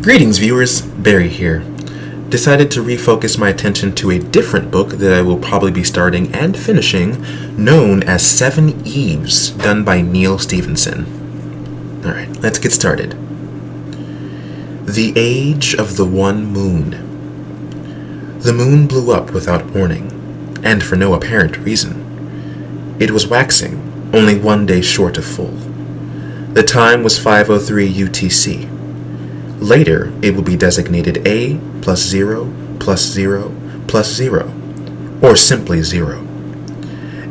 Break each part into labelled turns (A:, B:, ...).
A: Greetings viewers, Barry here. Decided to refocus my attention to a different book that I will probably be starting and finishing, known as Seveneves, done by Neal Stephenson. Alright, let's get started. The Age of the One Moon. The moon blew up without warning, and for no apparent reason. It was waxing, only 1 day short of full. The time was 5:03 UTC. Later, it will be designated A plus 0 plus 0 plus 0, or simply 0.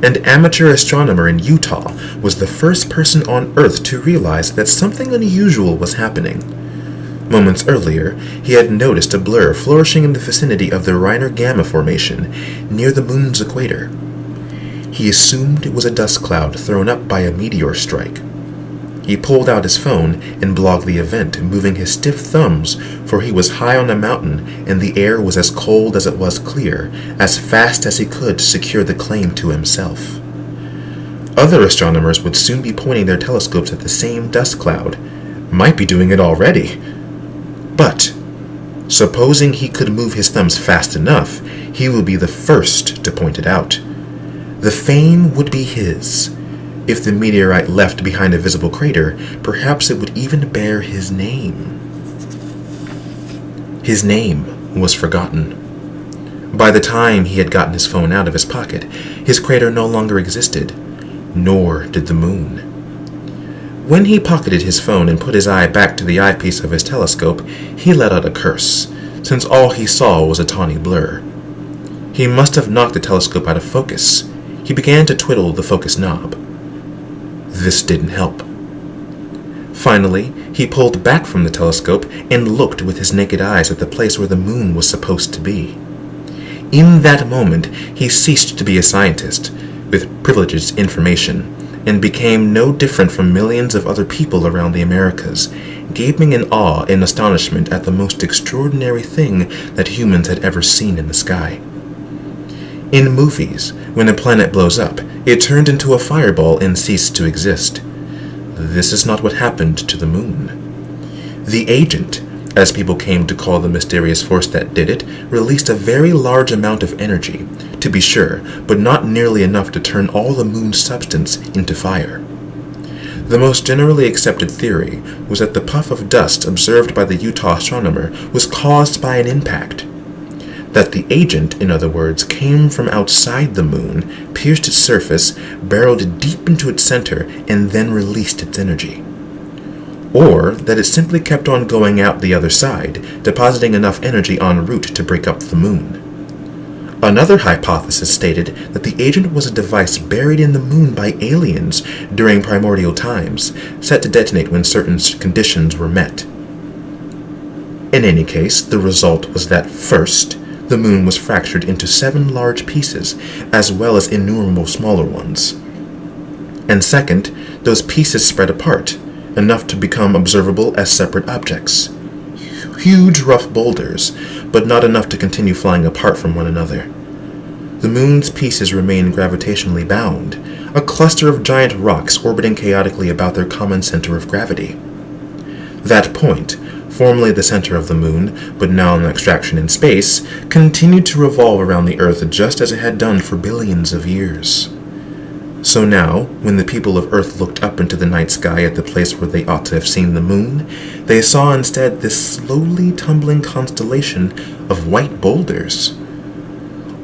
A: An amateur astronomer in Utah was the first person on Earth to realize that something unusual was happening. Moments earlier, he had noticed a blur flourishing in the vicinity of the Reiner Gamma Formation near the moon's equator. He assumed it was a dust cloud thrown up by a meteor strike. He pulled out his phone and blogged the event, moving his stiff thumbs, for he was high on a mountain and the air was as cold as it was clear, as fast as he could to secure the claim to himself. Other astronomers would soon be pointing their telescopes at the same dust cloud, might be doing it already. But, supposing he could move his thumbs fast enough, he would be the first to point it out. The fame would be his. If the meteorite left behind a visible crater, perhaps it would even bear his name. His name was forgotten. By the time he had gotten his phone out of his pocket, his crater no longer existed, nor did the moon. When he pocketed his phone and put his eye back to the eyepiece of his telescope, he let out a curse, since all he saw was a tawny blur. He must have knocked the telescope out of focus. He began to twiddle the focus knob. This didn't help. Finally, he pulled back from the telescope and looked with his naked eyes at the place where the moon was supposed to be. In that moment, he ceased to be a scientist, with privileged information, and became no different from millions of other people around the Americas, gaping in awe and astonishment at the most extraordinary thing that humans had ever seen in the sky. In movies, when a planet blows up, it turned into a fireball and ceased to exist. This is not what happened to the moon. The agent, as people came to call the mysterious force that did it, released a very large amount of energy, to be sure, but not nearly enough to turn all the moon's substance into fire. The most generally accepted theory was that the puff of dust observed by the Utah astronomer was caused by an impact. That the agent, in other words, came from outside the moon, pierced its surface, barreled deep into its center, and then released its energy. Or that it simply kept on going out the other side, depositing enough energy en route to break up the moon. Another hypothesis stated that the agent was a device buried in the moon by aliens during primordial times, set to detonate when certain conditions were met. In any case, the result was that first, the moon was fractured into 7 large pieces, as well as innumerable smaller ones. And second, those pieces spread apart, enough to become observable as separate objects. Huge rough boulders, but not enough to continue flying apart from one another. The moon's pieces remain gravitationally bound, a cluster of giant rocks orbiting chaotically about their common center of gravity. That point, formerly the center of the moon, but now an abstraction in space, continued to revolve around the Earth just as it had done for billions of years. So now, when the people of Earth looked up into the night sky at the place where they ought to have seen the moon, they saw instead this slowly tumbling constellation of white boulders.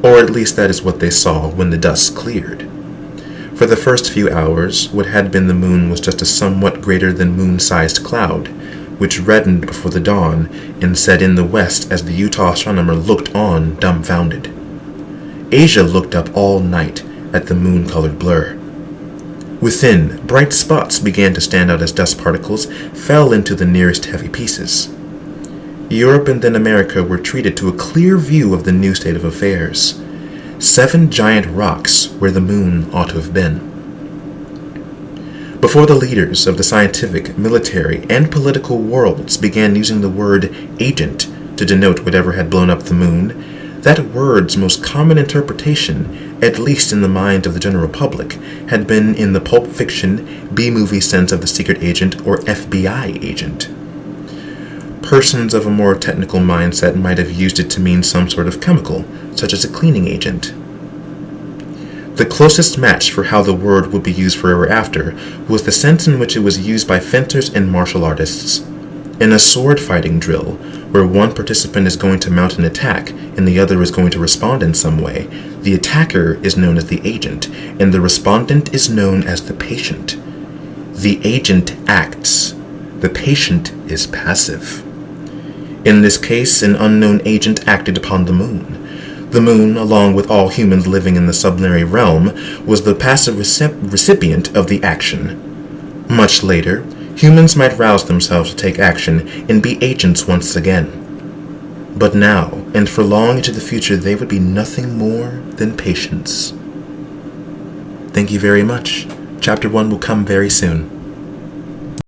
A: Or at least that is what they saw when the dust cleared. For the first few hours, what had been the moon was just a somewhat greater than moon-sized cloud, which reddened before the dawn and set in the west as the Utah astronomer looked on dumbfounded. Asia looked up all night at the moon-colored blur. Within, bright spots began to stand out as dust particles fell into the nearest heavy pieces. Europe and then America were treated to a clear view of the new state of affairs. 7 giant rocks where the moon ought to have been. Before the leaders of the scientific, military, and political worlds began using the word agent to denote whatever had blown up the moon, that word's most common interpretation, at least in the mind of the general public, had been in the pulp fiction, B-movie sense of the secret agent or FBI agent. Persons of a more technical mindset might have used it to mean some sort of chemical, such as a cleaning agent. The closest match for how the word would be used forever after was the sense in which it was used by fencers and martial artists. In a sword fighting drill, where one participant is going to mount an attack and the other is going to respond in some way, the attacker is known as the agent, and the respondent is known as the patient. The agent acts. The patient is passive. In this case, an unknown agent acted upon the moon. The moon, along with all humans living in the sublunary realm, was the passive recipient of the action. Much later, humans might rouse themselves to take action and be agents once again. But now, and for long into the future, they would be nothing more than patients. Thank you very much. Chapter 1 will come very soon.